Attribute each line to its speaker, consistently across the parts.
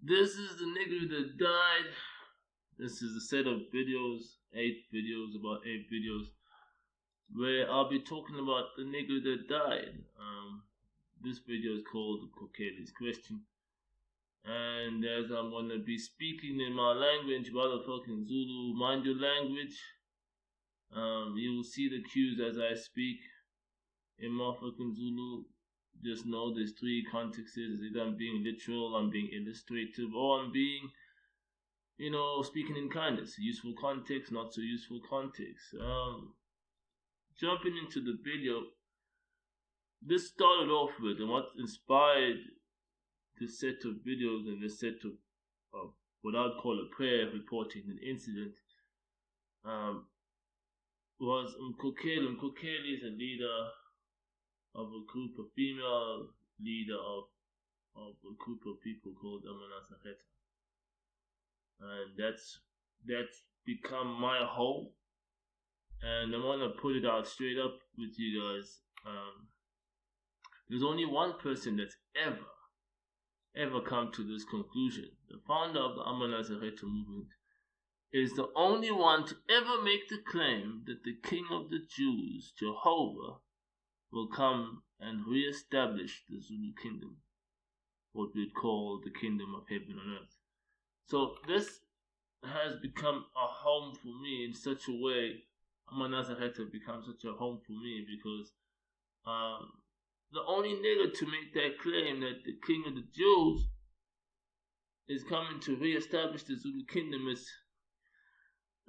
Speaker 1: This is the nigga that died. This is a set of videos, 8 videos, about 8 videos, where I'll be talking about the nigga that died. This video is called MKOKHELI'S question. And as I'm gonna be speaking in my language, motherfucking Zulu, mind your language. You will see the cues as I speak in motherfucking Zulu. Just know there's 3 contexts. Either I'm being literal, I'm being illustrative, or I'm being, speaking in kindness. Useful context, not so useful context. Jumping into the video, this started off with, and what inspired this set of videos and this set of what I'd call a prayer reporting an incident, was MKOKHELI. MKOKHELI is a leader of a group, a female leader of a group of people called Amanasaheta. And that's become my home. And I want to put it out straight up with you guys. There's only one person that's ever come to this conclusion. The founder of the Amanasaheta movement is the only one to ever make the claim that the King of the Jews, Jehovah, will come and re-establish the Zulu kingdom, what we'd call the kingdom of heaven on earth. So this has become a home for me in such a way. Amanasaheta becomes such a home for me because the only nigga to make that claim that the King of the Jews is coming to re-establish the Zulu kingdom is,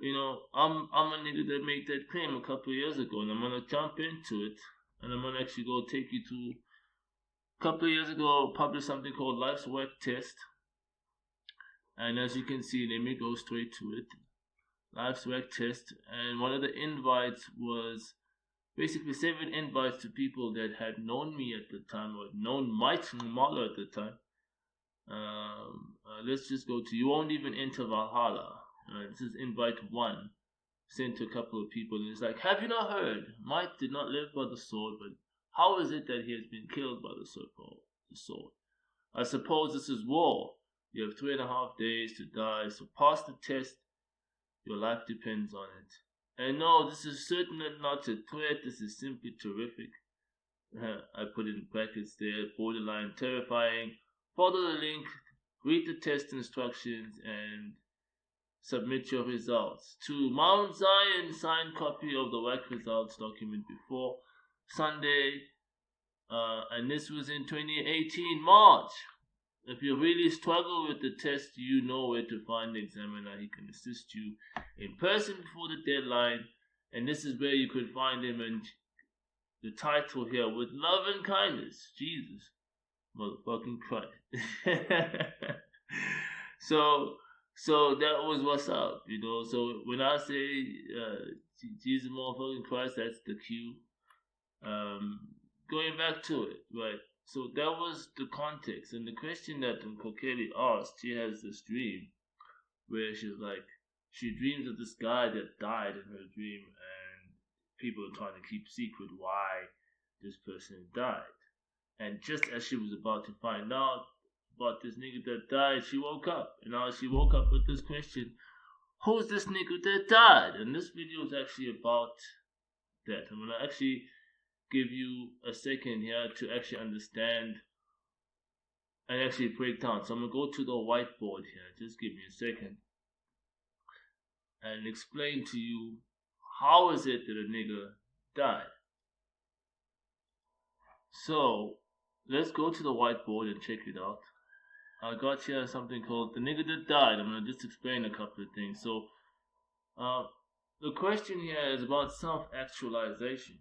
Speaker 1: I'm a nigga that made that claim a couple of years ago, and I'm gonna jump into it. And I'm gonna actually go take you to a couple of years ago. I published something called Life's Work Test, and as you can see, let me go straight to it. Life's Work Test, and one of the invites was basically 7 invites to people that had known me at the time or known Mike Malo at the time. Let's just go to, you won't even enter Valhalla. This is invite 1. Sent to a couple of people, and it's like, have you not heard? Mike did not live by the sword, but how is it that he has been killed by the sword? I suppose this is war. You have 3.5 days to die, so pass the test. Your life depends on it. And no, this is certainly not a threat. This is simply terrific. I put it in brackets there, borderline terrifying. Follow the link, read the test instructions, and submit your results to Mount Zion. Signed copy of the work results document before Sunday, and this was in 2018 March. If you really struggle with the test, you know where to find the examiner. He can assist you in person before the deadline, and this is where you could find him. And the title here, with love and kindness, Jesus, motherfucking Christ. So that was what's up, So when I say Jesus motherfucking Christ, that's the cue. Going back to it, right? So that was the context. And the question that MKOKHELI asked, she has this dream where she's like, she dreams of this guy that died in her dream, and people are trying to keep secret why this person died. And just as she was about to find out about this nigga that died, she woke up. And now she woke up with this question, who's this nigga that died? And this video is actually about that. I'm gonna actually give you a second here to actually understand and actually break down. So I'm gonna go to the whiteboard here, just give me a second, and explain to you how is it that a nigga died. So let's go to the whiteboard and check it out. I got here something called the nigga that died. I'm gonna just explain a couple of things. So, the question here is about self-actualization.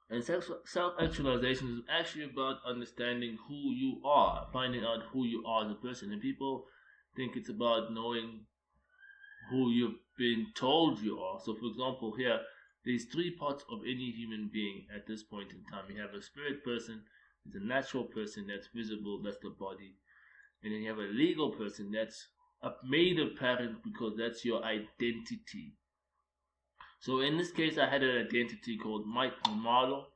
Speaker 1: And self-actualization is actually about understanding who you are, finding out who you are as a person. And people think it's about knowing who you've been told you are. So, for example, here, there's 3 parts of any human being at this point in time. You have a spirit person, there's a natural person that's visible, that's the body. And then you have a legal person that's made apparent because that's your identity. So in this case, I had an identity called Mike Malo,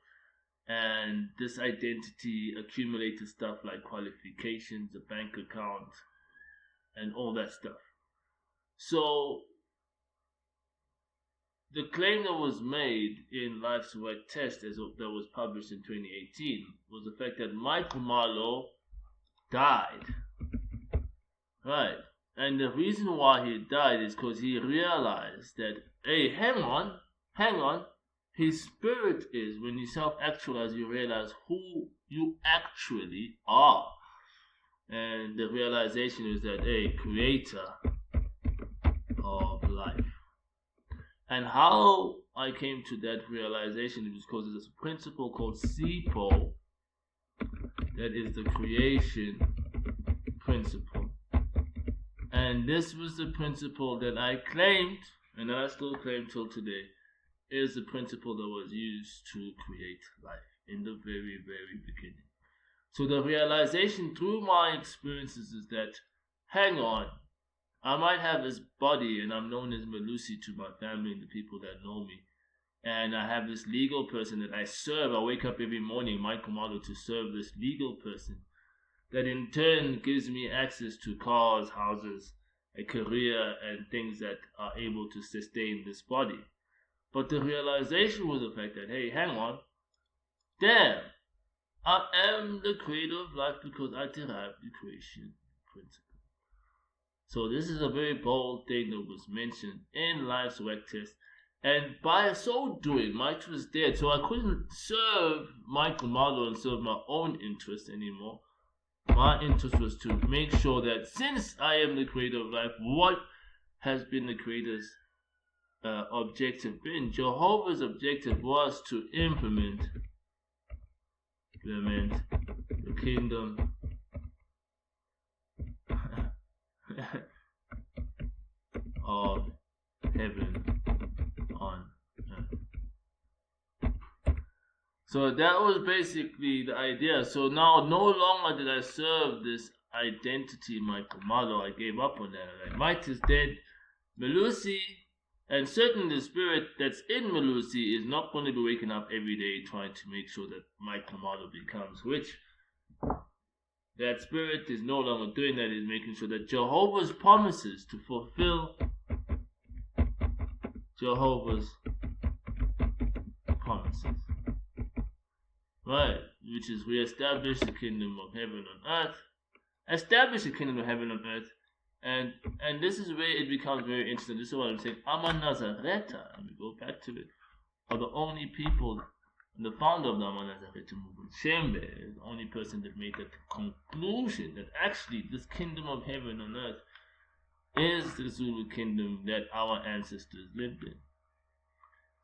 Speaker 1: And this identity accumulated stuff like qualifications, a bank account, and all that stuff. So the claim that was made in Life's Work Test that was published in 2018 was the fact that Michael Marlowe died. Right. And the reason why he died is because he realized that, hey, hang on. His spirit is, when you self-actualize, you realize who you actually are. And the realization is that, hey, creator of life. And how I came to that realization is because there's a principle called SIPO, that is the creation principle. And this was the principle that I claimed, and that I still claim till today, is the principle that was used to create life in the very, very beginning. So the realization through my experiences is that, hang on, I might have this body and I'm known as Melusi to my family and the people that know me. And I have this legal person that I serve. I wake up every morning, Michael Marlowe, to serve this legal person that in turn gives me access to cars, houses, a career, and things that are able to sustain this body. But the realization was the fact that, hey, hang on, damn, I am the creator of life because I derived the creation principle. So this is a very bold thing that was mentioned in Life's Work Test. And by so doing, Mike was dead. So I couldn't serve Michael Marlowe and serve my own interests anymore. My interest was to make sure that since I am the creator of life, what has been the creator's objective been? Jehovah's objective was to implement the kingdom of heaven on earth. So that was basically the idea. So now no longer did I serve this identity, Michael Marlowe. I gave up on that. Like, Mike is dead. Melusi, and certainly the spirit that's in Melusi is not going to be waking up every day trying to make sure that Michael Marlowe becomes rich. That spirit is no longer doing that. Is making sure that Jehovah's promises to fulfill Jehovah's promises. Right, which is reestablish the kingdom of heaven on earth. Establish the kingdom of heaven on earth. And this is where it becomes very interesting. This is what I'm saying. Ama Nazareta, and we go back to it, are the only people, the founder of the Ama Nazareta movement, Shembe, is the only person that made that conclusion that actually this kingdom of heaven on earth is the Zulu kingdom that our ancestors lived in.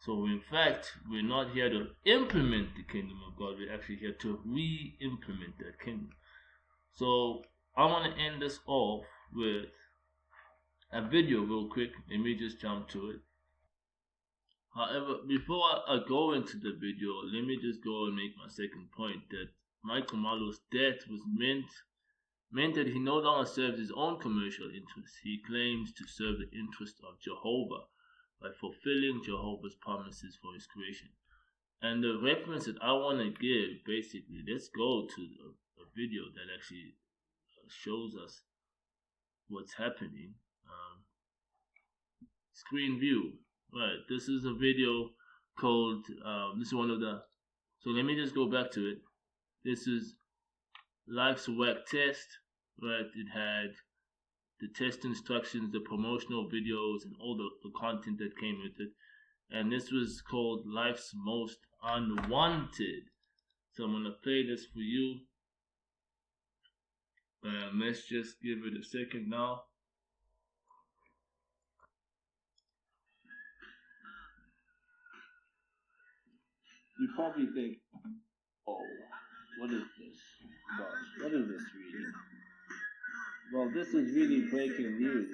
Speaker 1: So in fact, we're not here to implement the kingdom of God, we're actually here to re-implement that kingdom. So I want to end this off with a video real quick. Let me just jump to it. However, before I go into the video, let me just go and make my second point, that Michael Marlowe's death was meant that he no longer serves his own commercial interests. He claims to serve the interest of Jehovah by fulfilling Jehovah's promises for his creation. And the reference that I want to give, basically, let's go to a video that actually shows us what's happening. Screen view. Right, this is a video called, this is one of the, so let me just go back to it. This is Life's Work Test, right? It had the test instructions, the promotional videos, and all the content that came with it. And this was called Life's Most Unwanted. So I'm going to play this for you. Let's just give it a second now. You probably think, oh, what is this? Gosh, what is this really? Well, this is really breaking news.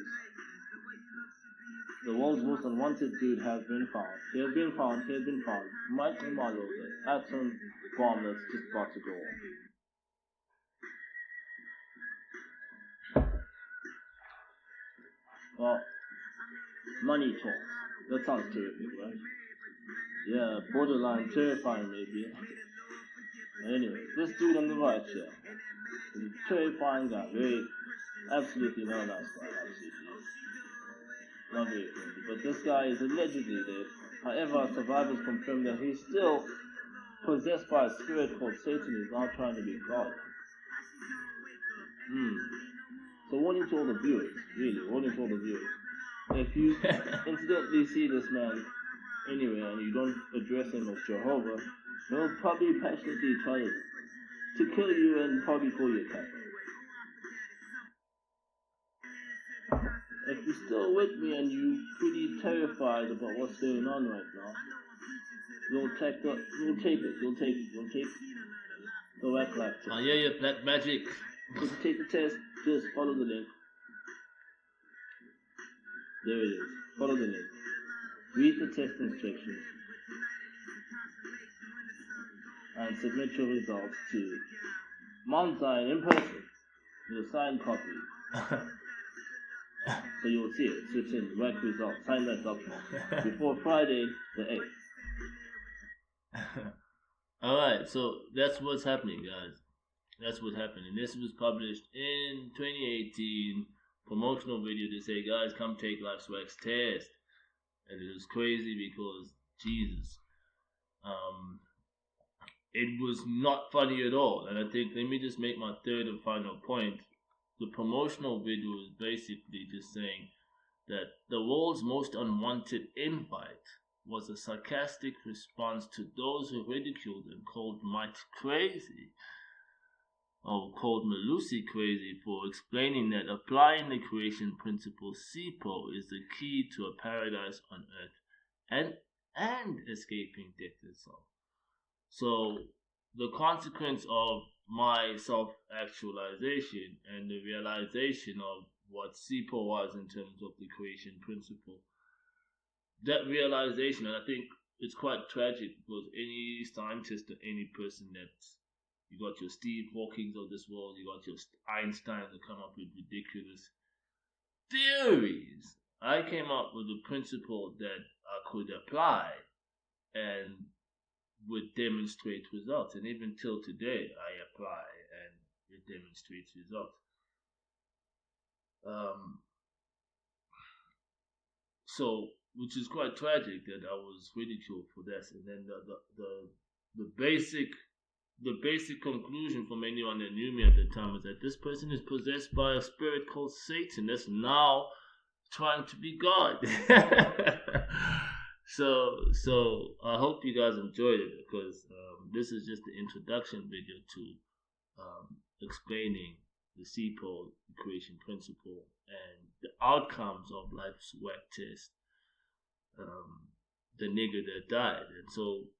Speaker 1: The world's most unwanted dude has been found. He has been found. Michael Marlowe, the atom bomb that's just about to go off. Well, money talks. That sounds terrific, right? Yeah, borderline terrifying maybe. Anyway, this dude on the right here is a terrifying guy, absolutely not a nice guy, absolutely. Not very friendly. But this guy is allegedly dead. However, survivors confirm that he's still possessed by a spirit called Satan. He's now trying to be God. So warning to all the viewers, really, warning to all the viewers. If you incidentally see this man anywhere and you don't address him as Jehovah, he'll probably passionately try to kill you and probably call you a cat. If you're still with me and you're pretty terrified about what's going on right now, you'll take it. Don't act like it.
Speaker 2: Yeah, black magic.
Speaker 1: Just take the test, just follow the link. There it is. Follow the link. Read the test instructions. And submit your results to Mount Zion in person with a signed copy. So you'll see it. Switch in the right result. Sign that document before Friday the 8th.
Speaker 2: Alright, so that's what's happening, guys. That's what happened. And this was published in 2018. Promotional video to say, guys, come take Life's Wax test. And it was crazy because, Jesus. It was not funny at all. And I think, let me just make my third and final point. The promotional video is basically just saying that the world's most unwanted invite was a sarcastic response to those who ridiculed and called Mike crazy, or called Malusi crazy, for explaining that applying the creation principle SIPO is the key to a paradise on earth and escaping death itself. So the consequence of my self-actualization and the realization of what SIPO was in terms of the creation principle, that realization, and I think it's quite tragic because any scientist or any person that's, you got your Steve Hawkings of this world, you got your Einstein to come up with ridiculous theories. I came up with a principle that I could apply and would demonstrate results, and even till today I apply and it demonstrates results. So, which is quite tragic that I was ridiculed for this, and then the basic conclusion from anyone that knew me at the time is that this person is possessed by a spirit called Satan that's now trying to be God. So I hope you guys enjoyed it, because this is just the introduction video to explaining the SIPO creation principle and the outcomes of Life's Wax test. The nigger that died. And so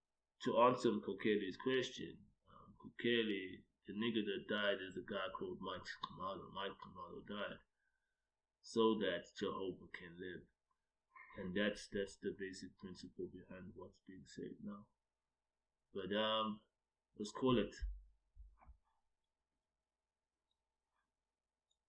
Speaker 2: to answer MKOKHELI'S question, MKOKHELI, the nigger that died, is a guy called Mike Kamalo. Mike Kamalo died so that Jehovah can live. And that's the basic principle behind what's being said now. But let's call it.